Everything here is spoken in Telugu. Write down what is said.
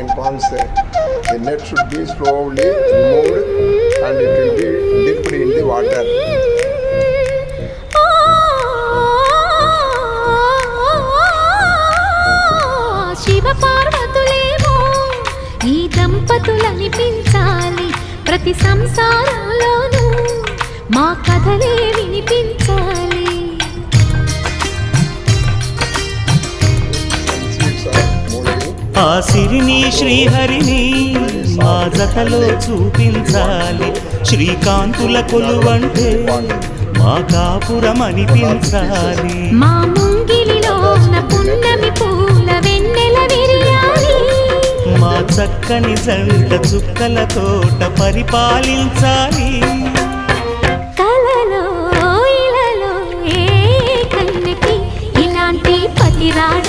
in ponds, the net should be slowly removed and it will be dipped in the water. Shiva పార్వతులేమో ఈ దంపతులనిపించాలి, ప్రతి సంసారంలోనూ మా కథలే వినిపించాలి. ఆ సిరిని శ్రీహరిని మా జతలో చూపించాలి, శ్రీకాంతుల కొలువంటే మా కాపురం అనిపించాలి. మా ముంగిలిలో పున్నమి పూల వెన్నెల విరియాలి, మా చక్కని జంట చుక్కల తోట పరిపాలించాలి. కలలో ఇలలో ఏ కన్నెకి ఇలాంటి పతి రాడ